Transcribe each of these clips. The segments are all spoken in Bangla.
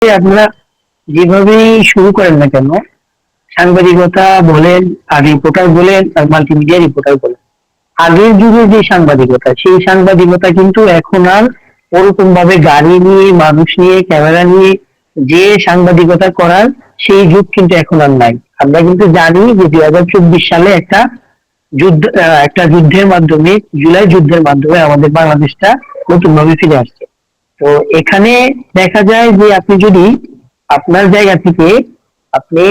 আপনারা যেভাবেই শুরু করেন না কেন, সাংবাদিকতা বলেন আর রিপোর্টার বলেন আর মাল্টিমিডিয়া রিপোর্টার বলেন, আগের যুগে যে সাংবাদিকতা সেই সাংবাদিকতা কিন্তু এখন আর ওরকম ভাবে গাড়ি নিয়ে মানুষ নিয়ে ক্যামেরা নিয়ে যে সাংবাদিকতা করার সেই যুগ কিন্তু এখন আর নাই। আমরা কিন্তু জানি যে 2024 সালে একটা যুদ্ধের মাধ্যমে, জুলাই যুদ্ধের মাধ্যমে আমাদের বাংলাদেশটা নতুন ভাবে ফিরে আসছে। তো এখানে দেখা যায় যে আপনি যদি আপনার জায়গা থেকে আপনি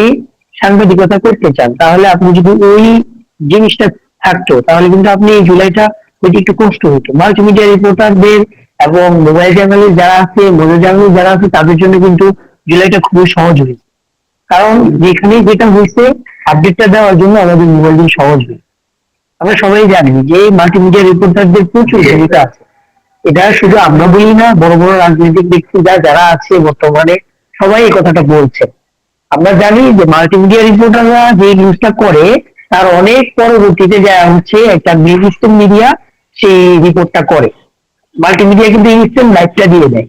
সাংবাদিকতা করতে চান, তাহলে আপনি যদি ওই জিনিসটা থাকতো তাহলে কিন্তু আপনি এই জুলাইটা হইতে একটু কষ্ট হতো। মাল্টিমিডিয়া রিপোর্টারদের এবং মোবাইল চ্যানেলে যারা আছে, মোবাইল চ্যানেলে যারা আছে তাদের জন্য কিন্তু জুলাইটা খুবই সহজ হয়েছে। কারণ যেখানে যেটা হয়েছে আপডেটটা দেওয়ার জন্য আমাদের মোবাইল দিয়ে সহজ হয়েছে। আমরা সবাই জানি যে মাল্টিমিডিয়া রিপোর্টারদের প্রচুর ভূমিকা আছে। এটা শুধু আমরা বলি না, বড় বড় রাজনৈতিক ব্যক্তিরা যারা আছে বর্তমানে সবাই এই কথাটা বলছে। আমরা জানি যে মাল্টিমিডিয়া রিপোর্টাররা যে নিউজটা করে তার অনেক পরবর্তীতে যা হচ্ছে একটা ইনস্ট্যান্ট মিডিয়া সেই রিপোর্টটা করে। মাল্টিমিডিয়া কিন্তু ইনস্ট্যান্ট লাইভটা দিয়ে দেয়,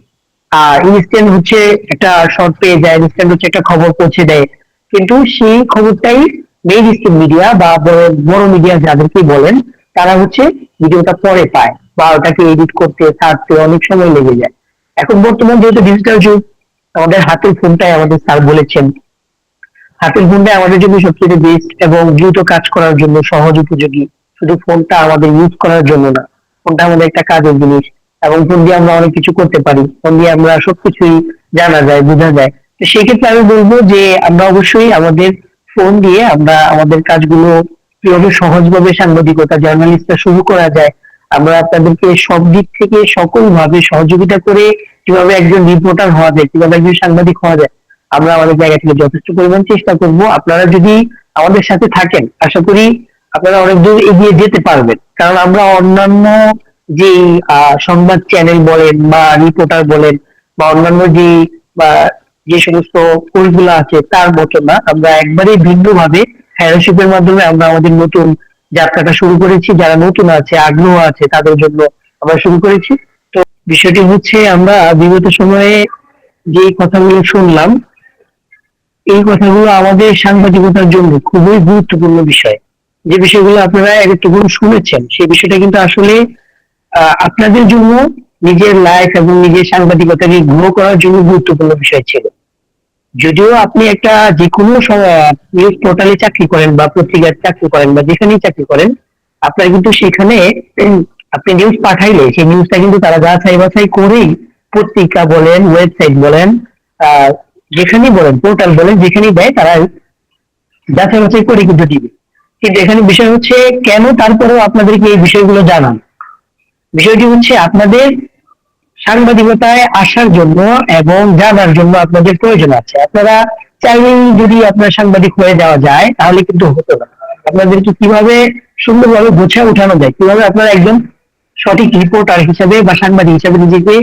আর ইনস্ট্যান্ট হচ্ছে একটা শর্ট পেয়ে যায়, ইনস্ট্যান্ট হচ্ছে একটা খবর পৌঁছে দেয়। কিন্তু সেই খবরটাই মেইন স্ট্রিম মিডিয়া বা বড় বড় মিডিয়া যাদেরকে বলেন তারা হচ্ছে ভিডিওটা পরে পায় বা ওটাকে এডিট করতে ছাড়তে অনেক সময় লেগে যায়। এখন বর্তমান যেহেতু ডিজিটাল যুগ, আমাদের হাতের ফোনটাই আমাদের স্যার বলেছেন হাতের ফোনটা আমাদের জন্য সবচেয়ে বেস্ট এবং দ্রুত কাজ করার জন্য সহজ উপযোগী। শুধু ফোনটা আমাদের ইউজ করার জন্য না, ফোনটা আমাদের একটা কাজের জিনিস এবং ফোন দিয়ে আমরা অনেক কিছু করতে পারি, ফোন দিয়ে আমরা সবকিছুই জানা যায়, বোঝা যায়। তো সেক্ষেত্রে আমি বলবো যে আমরা অবশ্যই আমাদের ফোন দিয়ে আমরা আমাদের কাজগুলো কিভাবে সহজভাবে সাংবাদিকতা জার্নালিস্টটা শুরু করা যায়, আমরা আপনাদেরকে সব দিক থেকে সকল ভাবে সহযোগিতা করে কিভাবে একজন রিপোর্টার হওয়া যায়, কিভাবে একজন সাংবাদিক হওয়া যায়, আমরা আমাদের জায়গা থেকে যথেষ্ট পরিমাণ চেষ্টা করব। আপনারা যদি আমাদের সাথে থাকেন আশা করি আপনারা অনেক দূর এগিয়ে যেতে পারবেন। কারণ আমরা অন্যান্য যে সংবাদ চ্যানেল বলেন বা রিপোর্টার বলেন বা অন্যান্য বা যে সমস্ত কোর্সগুলো আছে তার মতো না, আমরা একবারেই ভিন্ন ভাবে ফেলোশিপের মাধ্যমে আমরা আমাদের নতুন যাত্রাটা শুরু করেছি। যারা নতুন আছে, আগ্রহ আছে, তাদের জন্য আমরা শুরু করেছি। তো বিষয়টি হচ্ছে আমরা বিগত সময়ে যে কথাগুলো শুনলাম, এই কথাগুলো আমাদের সাংবাদিকতার জন্য খুবই গুরুত্বপূর্ণ বিষয়। যে বিষয়গুলো আপনারা এতক্ষণ শুনেছেন সেই বিষয়টা কিন্তু আসলে আপনাদের জন্য নিজের লাইফ এবং নিজের সাংবাদিকতাকে গ্রো করার জন্য গুরুত্বপূর্ণ বিষয় ছিল। যদিও আপনি একটা যে কোনো নিউজ পোর্টালে চাকরি করেন বা পত্রিকায় চাকরি করেন বা যেখানেই চাকরি করেন, আপনার কিন্তু সেখানে আপনি নিউজ পাঠাইলে সেই নিউজটা কিন্তু তারা যাচাই বাছাই করেই পত্রিকা বলেন, ওয়েবসাইট বলেন, আহ যেখানেই বলেন, পোর্টাল বলেন, যেখানেই দেয় তারা যাচাই বাছাই করে কিন্তু দিবে। কিন্তু এখানে বিষয় হচ্ছে কেন তারপরেও আপনাদেরকে এই বিষয়গুলো জানান। বিষয়টি হচ্ছে আপনাদের সাংবাদিকতায় আসার জন্য এবং জানার জন্য আপনাদের প্রয়োজন আছে। আপনারা চাইলেই যদি আপনার সাংবাদিক হয়ে যাওয়া যায় তাহলে কিন্তু হতো না। আপনাদেরকে কিভাবে সুন্দরভাবে গোছা উঠানো যায়, কিভাবে আপনারা একজন সঠিক রিপোর্টার হিসেবে বা সাংবাদিক হিসেবে নিজেকে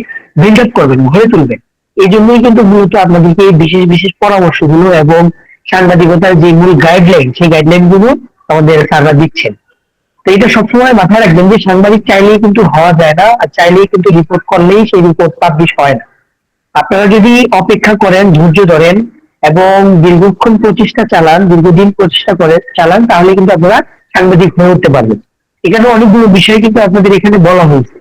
বিল্ড আপ করবেন, গড়ে তুলবেন, এই জন্যই কিন্তু মূলত আপনাদেরকে এই বিশেষ বিশেষ পরামর্শগুলো এবং সাংবাদিকতার যে মূল গাইডলাইন সেই গাইডলাইন গুলো আমাদের স্যাররা দিচ্ছেন। তো এটা সবসময় মাথায় রাখবেন যে সাংবাদিক চাইলেই কিন্তু হওয়া যায় না, আর চাইলেই কিন্তু রিপোর্ট করলেই সেই রিপোর্ট পাবলিশ হয় না। আপনারা যদি অপেক্ষা করেন, ধৈর্য ধরেন এবং দীর্ঘক্ষণ প্রচেষ্টা চালান, দীর্ঘদিন প্রচেষ্টা করে চালান, তাহলে কিন্তু আপনারা সাংবাদিক হয়ে উঠতে পারবেন। এখানে অনেকগুলো বিষয় কিন্তু আপনাদের এখানে বলা হয়েছে।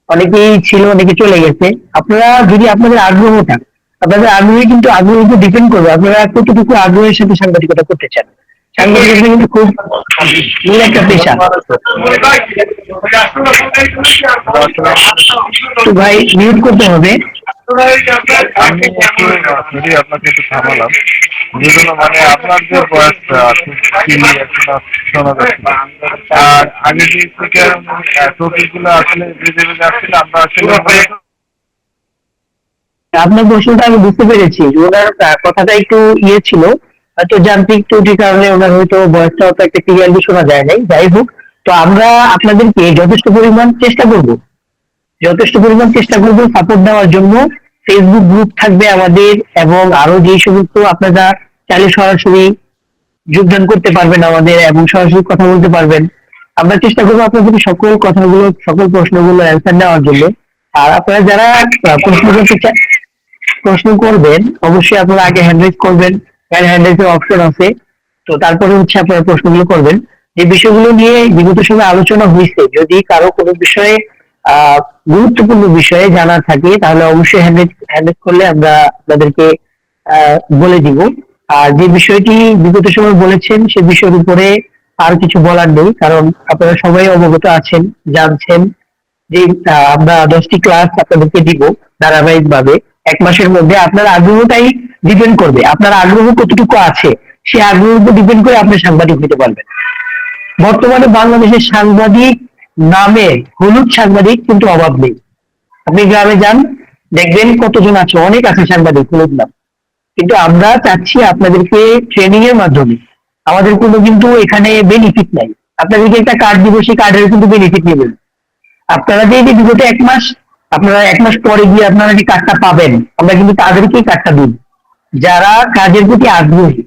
অনেকেই ছিল, অনেকে চলে গেছে। আপনারা যদি আপনাদের আগ্রহটা, আপনাদের আগ্রহে কিন্তু আগ্রহ ডিপেন্ড করবে আপনারা কতটুকু আগ্রহের সাথে সাংবাদিকতা করতে চান। সাংবাদিকতা কিন্তু খুব মূল একটা পেশা। তো ভাই মিউট করতে হবে। আমি একটু সরি আপনাকে একটু থামালাম। যেজন্য মানে আপনার যে বয়সটা খুব clear এখনো শোনা যাচ্ছে না। আর আগে যে থেকে টপিক গুলো আসলে বেঁধে বেঁধে আসছিল আমরা আসলে আপনার প্রশ্নটা আমি বুঝতে পেরেছি, ওনার কথাটা একটু ছিল, হয়তো যান্ত্রিক ত্রুটির কারণে ওনার হয়তো বয়সটা অত একটা ক্লিয়ারলি শোনা যায় নাই। যাই হোক, তো আমরা আপনাদেরকে যথেষ্ট পরিমাণ চেষ্টা করব সাপোর্ট দেওয়ার জন্য। ফেসবুক গ্রুপ থাকবে আমাদের এবং আরো যে সমস্ত আপনারা চাইলে সরাসরি যোগদান করতে পারবেন আমাদের এবং সরাসরি কথা বলতে পারবেন। আমরা চেষ্টা করবো আপনাদের সকল কথাগুলো, সকল প্রশ্নগুলো অ্যান্সার দেওয়ার জন্য। আর আপনারা যারা প্রশ্ন করতে চান, প্রশ্ন করবেন অবশ্যই আপনারা আগে হ্যান্ড রাইজ করবেন, হ্যান্ড রাইজের অপশন আছে। তো তারপরে হচ্ছে আপনারা প্রশ্নগুলো করবেন। যে বিষয়গুলো নিয়ে বিগত সময় আলোচনা হয়েছে, যদি কারো কোনো বিষয়ে আহ গুরুত্বপূর্ণ বিষয়ে জানার থাকে তাহলে অবশ্যই হ্যান্ড রাইজ করলে আমরা আপনাদেরকে বলে দিব। আর যে বিষয়টি বিগত সময় বলেছেন সে বিষয়ের উপরে আর কিছু বলার নেই, কারণ আপনারা সবাই অবগত আছেন, জানছেন যে আমরা 10টি ক্লাস আপনাদেরকে দিব ধারাবাহিক ভাবে 1 মাসের মধ্যে। আপনার আগ্রহটাই ডিপেন্ড করবে, আপনার আগ্রহ কতটুকু আছে সে আগ্রহের উপর ডিপেন্ড করে আপনি সাংবাদিক হতে পারবেন। বর্তমানে বাংলাদেশের সাংবাদিক নামে হলুদ সাংবাদিক কিন্তু অভাব নেই। আপনি গ্রামে যান, দেখবেন কতজন আছে, অনেক আছে সাংবাদিক হলুদ নাম। কিন্তু আমরা চাচ্ছি আপনাদেরকে ট্রেনিং এর মাধ্যমে, আমাদের কোনো কিন্তু এখানে বেনিফিট নাই। আপনাদেরকে একটা কার্ড দিব, সেই কার্ডের কিন্তু বেনিফিট নেবেন। আপনারা যে যে বিগত 1 মাস, আপনারা 1 মাস পরে গিয়ে আপনারা যে কার্ডটা পাবেন, আমরা কিন্তু তাদেরকেই কার্ডটা দিই যারা কাজের প্রতি আগ্রহী।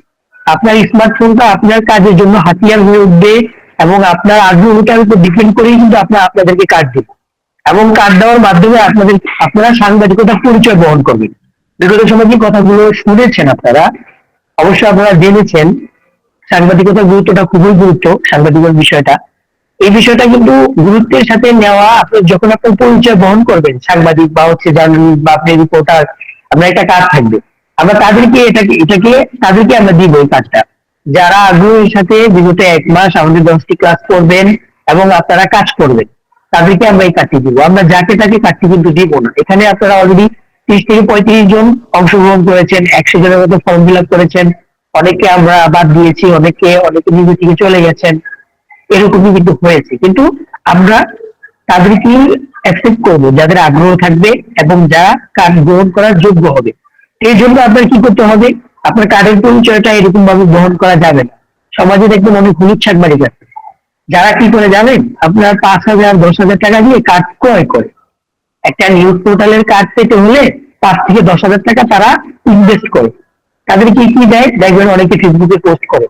আপনার স্মার্টফোনটা আপনার কাজের জন্য হাতিয়ার হয়ে উঠবে এবং আপনার আগ্রহটার উপর ডিপেন্ড করেই কিন্তু আপনাদেরকে কার্ড দিব। এবং কার্ড দেওয়ার মাধ্যমে আপনারা সাংবাদিকতার পরিচয় বহন করবেন। বিগত সময় যে কথাগুলো শুনেছেন আপনারা, অবশ্যই আপনারা জেনেছেন সাংবাদিকতার গুরুত্বটা খুবই গুরুত্ব, সাংবাদিকতার বিষয়টা, এই বিষয়টা কিন্তু গুরুত্বের সাথে নেওয়া। আপনি যখন আপনার পরিচয় বহন করবেন সাংবাদিক বা হচ্ছে জার্নালিস্ট বা আপনি রিপোর্টার, আপনার একটা কাজ থাকবে। আমরা তাদেরকে আমরা দিব এই কাজটা, যারা আগ্রহের সাথে বিগত 1 মাস আমাদের 10টি ক্লাস করবেন এবং আপনারা কাজ করবেন, তাদেরকে আমরা এই কাজটি দিব। আমরা যাকে তাকে কাজটি কিন্তু দিব না। এখানে আপনারা অলরেডি 30 থেকে 35 জন অংশগ্রহণ করেছেন, 100 জনের মতো ফর্ম ফিল আপ করেছেন। অনেকে আমরা বাদ দিয়েছি, অনেকে নিজে থেকে চলে গেছেন, এরকমই কিন্তু হয়েছে। কিন্তু আমরা তাদেরকে অ্যাকসেপ্ট করবো যাদের আগ্রহ থাকবে এবং যা কাজ গ্রহণ করার যোগ্য হবে। এই জন্য আপনার কি করতে হবে, আপনার কার্ডের পরিচয়টা এরকম ভাবে গ্রহণ করা যাবে না। সমাজে দেখবেন অনেক হলুদ সাংবাদিক আছে, যারা কি করে জানেন, আপনার 5,000 10,000 টাকা দিয়ে কার্ড ক্রয় করে। একটা নিউজ পোর্টালের কার্ড পেতে হলে 5 থেকে 10 হাজার টাকা তারা ইনভেস্ট করে। তাদের কি কি দেয় দেখবেন, অনেকে ফেসবুকে পোস্ট করে,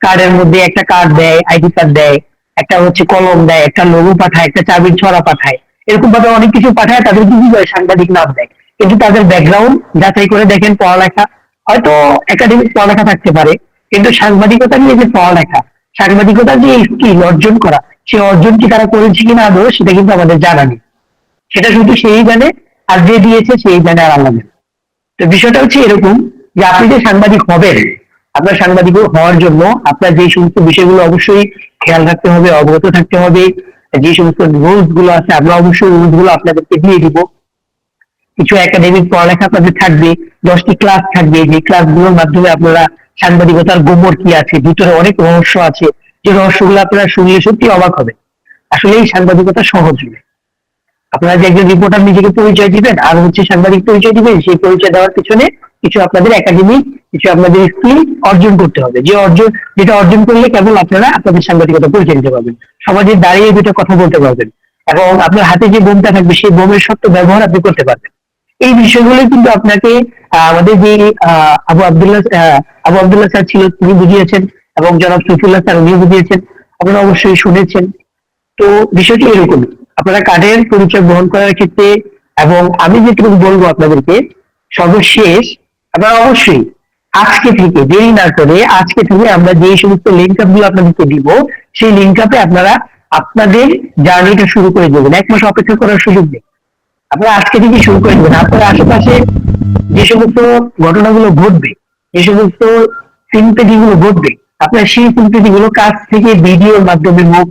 কার্ডের মধ্যে একটা কার্ড দেয়, আইডি কার্ড দেয়, একটা হচ্ছে কলম দেয়, একটা লোগো পাঠায়, একটা চাবির ছড়া পাঠায়, এরকম ভাবে অনেক কিছু পাঠায়। তাদের কি কি করে সাংবাদিক নাম দেয়, কিন্তু তাদের ব্যাকগ্রাউন্ড যাচাই করে দেখেন পড়ালেখা, হয়তো একাডেমিক পড়ালেখা থাকতে পারে, কিন্তু সাংবাদিকতা নিয়ে যে পড়ালেখা, সাংবাদিকতার যে স্কিল অর্জন করা, সেই অর্জন কি তারা করেছে কিনা আদৌ সেটা কিন্তু আমাদের জানা নেই। সেটা শুধু সেই জানে, আর যে দিয়েছে সেই জানে, আর আল্লাহ জানে। তো বিষয়টা হচ্ছে এরকম যে আপনি যে সাংবাদিক হবেন, আপনার সাংবাদিক হওয়ার জন্য আপনার যে সমস্ত বিষয়গুলো অবশ্যই খেয়াল রাখতে হবে, অবগত থাকতে হবে। যে সমস্ত রুলস গুলো আছে আমরা অবশ্যই রুলস গুলো আপনাদেরকে দিয়ে দিব। কিছু একাডেমিক পড়ালেখা আপনাদের থাকবে, 10টি ক্লাস থাকবে, যে ক্লাসগুলোর মাধ্যমে আপনারা সাংবাদিকতার গোমর কি আছে, ভিতরে অনেক রহস্য আছে, যে রহস্যগুলো আপনারা শুনলে সত্যি অবাক হবে। আসলে এই সাংবাদিকতা সহজ নয়। আপনারা যে একজন রিপোর্টার নিজেকে পরিচয় দিবেন আর হচ্ছে সাংবাদিক পরিচয় দিবেন, সেই পরিচয় দেওয়ার পিছনে কিছু আপনাদের একাডেমিক, কিছু আপনাদের স্কিল অর্জন করতে হবে, যেটা অর্জন করলে কেবল আপনারা আপনাদের সাংবাদিকতা পরিচয় দিতে পারবেন, সমাজে দাঁড়িয়ে দুটো কথা বলতে পারবেন, এবং আপনার হাতে যে বোমটা থাকবে সেই বোমের সত্য ব্যবহার আপনি করতে পারবেন। এই বিষয়গুলো কিন্তু আপনাকে আমাদের যে আবু আবদুল্লাহ স্যার ছিল তিনি বুঝিয়েছেন, এবং জনাব সফিউল্লাহ স্যার উনিও বুঝিয়েছেন, আপনারা অবশ্যই শুনেছেন। তো বিষয়টি এরকমই, আপনারা কার্ডের পরিচয় গ্রহণ করার ক্ষেত্রে, এবং আমি যেটুকু বলবো আপনাদেরকে সর্বশেষ, আপনারা অবশ্যই আজকে থেকে দেরি না করে, আজকে থেকে আমরা যে সমস্ত লিঙ্ক আপ গুলো আপনাদেরকে দিব, সেই লিঙ্ক আপে আপনারা আপনাদের জার্নিটা শুরু করে দেবেন। 1 মাস অপেক্ষা করার সুযোগ নেই, আপনারা আজকে থেকে শুরু করে দেবেন। আপনার আশেপাশে যে সমস্ত ঘটনাগুলো ঘটবে, যে সমস্ত সিম্পেটি গুলো ঘটবে, আপনার সেই সিম্পেটি গুলো কাছ থেকে ভিডিওর মাধ্যমে হোক,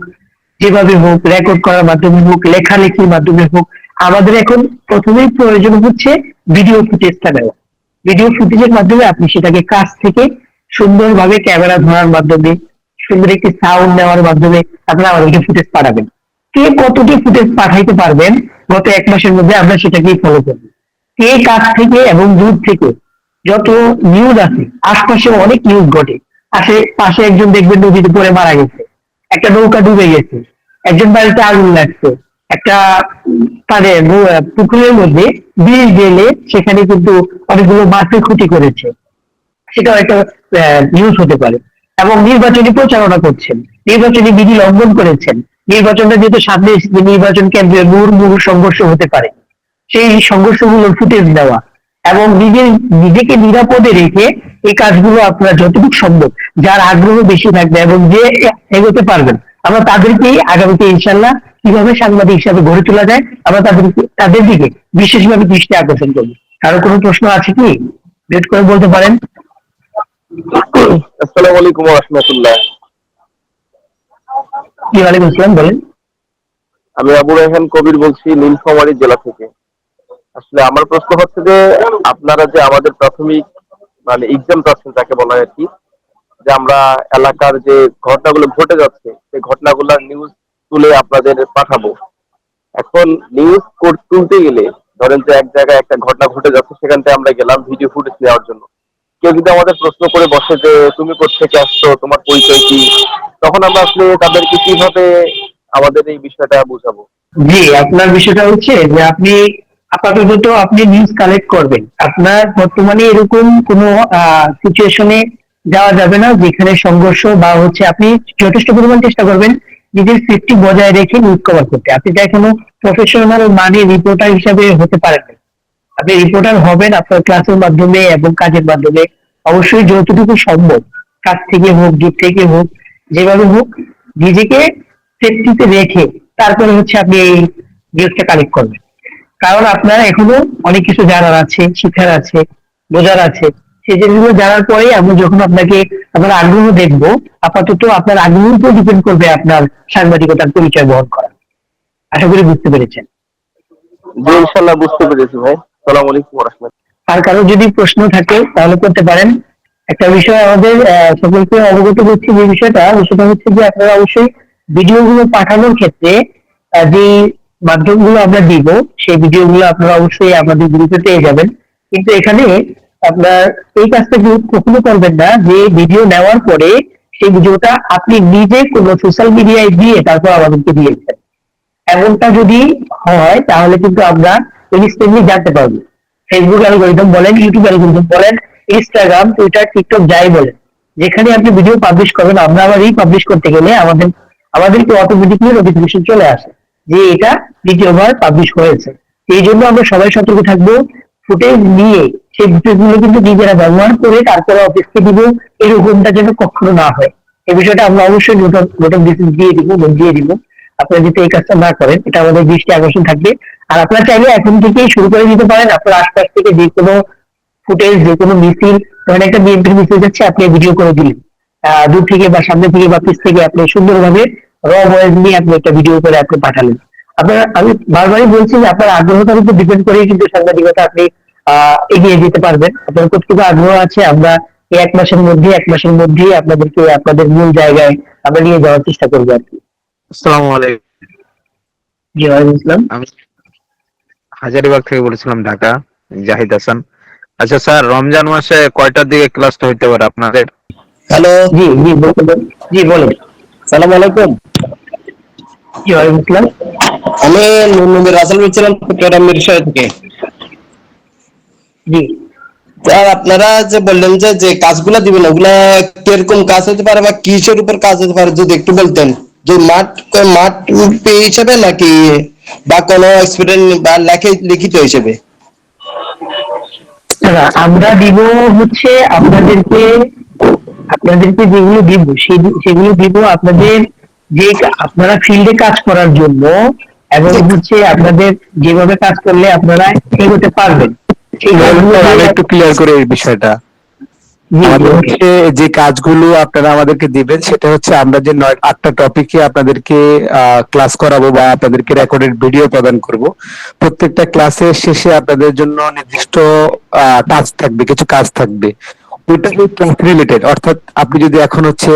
যেভাবে হোক, রেকর্ড করার মাধ্যমে হোক, লেখালেখির মাধ্যমে হোক, আমাদের এখন প্রথমেই প্রয়োজন হচ্ছে ভিডিও ফুটেজটা দেওয়া। ভিডিও ফুটেজের মাধ্যমে আপনি সেটাকে কাছ থেকে সুন্দরভাবে ক্যামেরা ধরার মাধ্যমে, সুন্দর একটি সাউন্ড নেওয়ার মাধ্যমে আপনারা আমাদেরকে ফুটেজ পাঠাবেন। কে কতটি ফুটেজ পাঠাইতে পারবেন গত 1 মাসের মধ্যে, আমরা সেটাকেই ফলো করবো। কে কাছ থেকে এবং দূর থেকে যত নিউজ আছে, আশপাশে অনেক নিউজ ঘটে, পাশে একজন দেখবেন নদীতে পড়ে মারা গেছে, একটা নৌকা ডুবে গেছে, একজন বাড়িতে আগুন লাগছে, একটা তাদের পুকুরের মধ্যে বিষ ঢেলে সেখানে কিন্তু অনেকগুলো মাছের ক্ষতি করেছে, সেটাও একটা নিউজ হতে পারে। এবং নির্বাচনী প্রচারণা করছেন, নির্বাচনী বিধি লঙ্ঘন করেছেন, নির্বাচনটা যেহেতু সামনে এসেছে, নির্বাচন কেন্দ্রে মুহুর্মুহু সংঘর্ষ হতে পারে, সেই সংঘর্ষগুলোর ফুটেজ দেওয়া, এবং নিজেকে নিরাপদে রেখে এই কাজগুলো আপনারা যতটুকু সম্ভব যার আগ্রহ বেশি থাকবে এবং যে এগোতে পারবেন, আমরা তাদেরকেই আগামীতে ইনশাল্লাহ কিভাবে সাংবাদিক হিসাবে গড়ে তোলা যায় আমরা তাদের দিকে বিশেষভাবে দৃষ্টি আকর্ষণ করবো। কারো কোনো প্রশ্ন আছে কি? ডেট করে বলতে পারেন। আসসালামু আলাইকুম ওয়া রাহমাতুল্লাহ। জি ওয়ালাইকুম আসসালাম, বলেন। আমি আবু রায়হান কবির বলছি নীলফামারী জেলা থেকে। আসলে আমার প্রশ্ন হচ্ছে যে আপনারা যে আমাদের প্রাথমিক মানে এক্সাম পাচ্ছেন যাকে বলা হয় আর কি, যে আমরা এলাকার যে ঘটনাগুলো ঘটে যাচ্ছে সেই ঘটনাগুলোর নিউজ তুলে আপনাদের পাঠাবো। এখন নিউজ তুলতে গেলে ধরেন যে এক জায়গায় একটা ঘটনা ঘটে যাচ্ছে, সেখান থেকে আমরা গেলাম ভিডিও ফুটেজ নেওয়ার জন্য। কেউ যদি আমাদের প্রশ্ন করে বসে যে তুমি কোত্থেকে আসছো, তোমার পরিচয় কি, তখন আমরা আসলে তাদেরকে কিভাবে আমাদের এই বিষয়টা বুঝাবো? জি, আপনার বিষয়টা হচ্ছে যে আপনি আপাতত আপনি নিউজ কালেক্ট করবেন। আপনার বর্তমানে এরকম কোনো সিচুয়েশনে যাওয়া যাবে না যেখানে সংঘর্ষ বা হচ্ছে, আপনি যথেষ্ট পরিমাণ চেষ্টা করবেন নিজের সেফটি বজায় রেখে নিউজ কভার করতে। আপনি চাই কোনো প্রফেশনাল মানে রিপোর্টার হিসাবে হতে পারেন না। আপনি রিপোর্টার হবেন আপনার ক্লাসের মাধ্যমে এবং কাজের মাধ্যমে। অবশ্যই যতটুকু সম্ভব কাজ থেকে হোক, দূর থেকে হোক, যেভাবে হোক নিজেকে সেফটিতে রেখে তারপরে হচ্ছে আপনি এই নিউজটা কালেক্ট করবেন। কারণ আপনার এখনো অনেক কিছু জানার আছে, শিখার আছে, বোঝার আছে। সেই জিনিসগুলো জানার পরে আমি যখন আপনার আগ্রহ দেখবো, আপাতত আপনার আগ্রহের উপর ডিপেন্ড করবে আপনার সাংবাদিকতার পরিচয় বহন করা। আশা করি বুঝতে পেরেছেন। জি ইনশাল্লাহ বুঝতে পেরেছি ভাই। আসসালামু আলাইকুম ওয়া রাহমাতুল্লাহ। আর কারো যদি প্রশ্ন থাকে তাহলে করতে পারেন। একটা বিষয় আমাদের সকলকে অবগত করছি, যে বিষয়টা সেটা হচ্ছে যে আপনারা অবশ্যই ভিডিওগুলো পাঠানোর ক্ষেত্রে যে মাধ্যমগুলো আমরা দিব সেই ভিডিওগুলো আপনারা অবশ্যই আমাদের গ্রুপে পেয়ে যাবেন। কিন্তু এখানে আপনার এই কাজটা কখনো করবেন না যে ভিডিও নেওয়ার পরে সেই ভিডিওটা আপনি নিজে কোনো সোশ্যাল মিডিয়ায় দিয়ে তারপর আমাদেরকে দিয়েছেন। এমনটা যদি হয় তাহলে কিন্তু আমরা ইনস্ট্যান্টলি জানতে পারবো। ফেসবুক অ্যালগোরিদম বলেন, ইউটিউব অ্যালগোরিদম বলেন, ইনস্টাগ্রাম, টুইটার, টিকটক যাই বলেন, যেখানে আপনি ভিডিও পাবলিশ করবেন আমরা আবার রিপাবলিশ করতে গেলে আমাদেরকে অটোমেটিকলি নোটিফিকেশন চলে আসে যে এটা দ্বিতীয়বার পাবলিশ হয়েছে। এই জন্য আমরা সবাই সতর্ক থাকবো। ফুটেজ নিয়ে সেই ফুটেজগুলো কিন্তু নিজেরা ব্যবহার করে তারপরে অফিসকে দিব, এরকমটা যেন কখনো না হয়। এই বিষয়টা আমরা অবশ্যই নোট অফ দিয়ে দিব। আপনারা যদি এই কাজটা না করেন, এটা আমাদের দৃষ্টি আকর্ষণ থাকবে। আর আপনারা চাইলে এখন থেকেই শুরু করে দিতে পারেন। আপনার আশপাশ থেকে যে কোনো ফুটেজ, যে কোনো মিছিল, ধরেন একটা বিএনপির মিছিল যাচ্ছে, আপনি ভিডিও করে দিলেন দূর থেকে বা সামনে থেকে বা পিছ থেকে, আপনি সুন্দরভাবে ভয়েস নিয়ে আপনি একটা ভিডিও করে আপনি পাঠালেন। আমি বারবারই বলছি যে আপনার আগ্রহটার উপর ডিপেন্ড করেই কিন্তু সাংবাদিকতা আপনি এগিয়ে যেতে পারবেন। আপনার কতটুকু আগ্রহ আছে আমরা এই 1 মাসের মধ্যেই আপনাদেরকে আপনাদের মূল জায়গায় আমরা নিয়ে যাওয়ার চেষ্টা করবো আর কি। আসসালামু আলাইকুম। জি ওয়ালাইকুম আসসালাম। আমি হাজারীবাগ থেকে বলেছিলাম, ঢাকা, জাহিদ হাসান। আচ্ছা স্যার, রমজান মাসে কয়টার দিকে ক্লাসটা হইতে পারে আপনাদের? হ্যালো, জি জি বলুন। জি বলুন। সালাম আলাইকুম। জি ওয়ালাইকুম আসসালাম। আমি নবীর রাসেল বলছিলাম চট্টগ্রাম মিরসরাই থেকে। জি স্যার আপনারা যে বললেন যে যে কাজগুলা দিবেন ওগুলা কিরকম কাজ হতে পারে বা কিসের উপর কাজ হতে পারে যদি একটু বলতেন। যে মাঠ হিসেবে নাকি বা কোনো এক্সপিরিয়েন্স বা লিখিত হিসেবে? না, আমরা দিব হচ্ছে আপনাদেরকে যেগুলো দিব সেগুলো দিব আপনাদের যে আপনারা ফিল্ডে কাজ করার জন্য, এবং হচ্ছে আপনাদের যেভাবে কাজ করলে আপনারা এগোতে পারবেন সেই কাজগুলো আমি একটু ক্লিয়ার করে এই বিষয়টা। আমাদের হচ্ছে যে কাজগুলো আপনারা আমাদেরকে দিবেন সেটা হচ্ছে আমরা যে 8টা টপিকে আপনাদেরকে ক্লাস করাবো বা আপনাদেরকে রেকর্ডেড ভিডিও প্রদান করব। প্রত্যেকটা ক্লাসের শেষে আপনাদের জন্য নির্দিষ্ট টাস্ক থাকবে, কিছু কাজ থাকবে। ওইটা ক্লাস রিলেটেড, অর্থাৎ আপনি যদি এখন হচ্ছে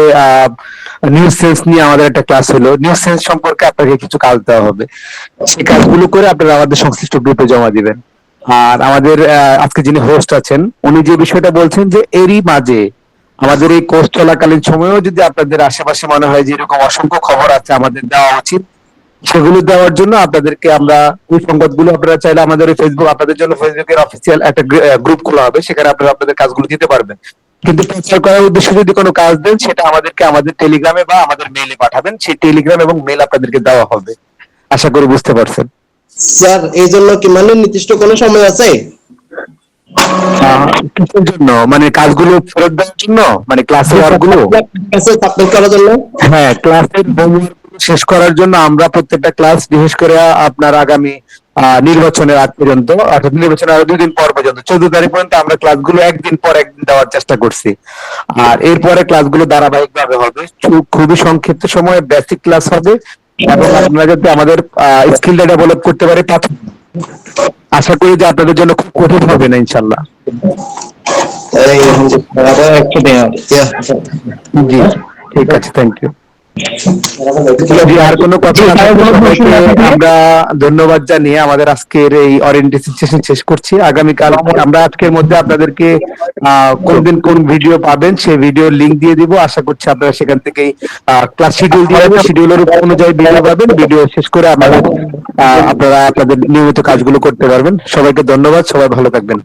নিউজ সেন্স নিয়ে আমাদের একটা ক্লাস হলো, নিউজ সেন্স সম্পর্কে আপনাকে কিছু কাজ দেওয়া হবে। সেই কাজগুলো করে আপনারা আমাদের সংশ্লিষ্ট গ্রুপে জমা দিবেন। আর আমাদের আজকে যিনি হোস্ট আছেন উনি যে বিষয়টা বলছেন যে এরই মাঝে আমাদের এই কোর্স চলাকালীন সময়েও যদি আপনাদের আশেপাশে মনে হয় যে এরকম অসংখ্য খবর আছে আমাদের দেওয়া উচিত, সেগুলো দেওয়ার জন্য আপনাদেরকে আমরা ওই সংবাদগুলো আপনারা চাইলে আমাদের ফেসবুক, আপনাদের জন্য ফেসবুকের অফিসিয়াল একটা গ্রুপ খোলা হবে, সেখানে আপনারা আপনাদের কাজগুলো দিতে পারবেন। কিন্তু প্রচার করার উদ্দেশ্যে যদি কোনো কাজ দেন সেটা আমাদেরকে আমাদের টেলিগ্রামে বা আমাদের মেইলে পাঠাবেন, সেই টেলিগ্রাম এবং মেইল আপনাদেরকে দেওয়া হবে। আশা করি বুঝতে পারছেন। স্যার এই জন্য কি মানে নির্দিষ্ট কোনো সময় আছে? কিসের জন্য, মানে কাজগুলো ফেরত দেওয়ার জন্য, মানে ক্লাসের ওয়ার্ক গুলো? সাবমিট করার জন্য। হ্যাঁ, ক্লাসের হোমওয়ার্ক শেষ করার জন্য আমরা প্রত্যেকটা ক্লাস, বিশেষ করে আপনার আগামী নির্বাচনের আগ পর্যন্ত, অর্থাৎ নির্বাচনের আরো 2 দিন পর পর্যন্ত 14 তারিখ পর্যন্ত আমরা ক্লাসগুলো একদিন পর একদিন দেওয়ার চেষ্টা করছি। আর এরপরে ক্লাসগুলো ধারাবাহিক ভাবে হবে, খুবই সংক্ষিপ্ত সময়ে বেসিক ক্লাস হবে, এবং আপনারা যাতে আমাদের স্কিলটা ডেভেলপ করতে পারে, আশা করি যে আপনাদের জন্য খুব কঠিন হবে না ইনশাল্লাহ। জি, ঠিক আছে, থ্যাংক ইউ। জি, আর কোনো কথা জি, না কারো থাকলে কোনো প্রশ্ন সবাইকে না থাকলে? আমরা ধন্যবাদ জানিয়ে আমাদের আজকের এই ওরিয়েন্টেশন সেশন শেষ করছি। আগামীকাল আমরা আজকের মধ্যে আপনাদেরকে কোন দিন কোন ভিডিও পাবেন সেই ভিডিও লিংক দিয়ে দিব। আশা করছি আপনারা সেখান থেকেই ক্লাস শিডিউল দিয়ে দেবো, শিডিউলের অনুযায়ী ভিডিও পাবেন, ভিডিও শেষ করে আপনারা আপনাদের নিয়মিত কাজগুলো করতে পারবেন। সবাইকে ধন্যবাদ, সবাই ভালো থাকবেন।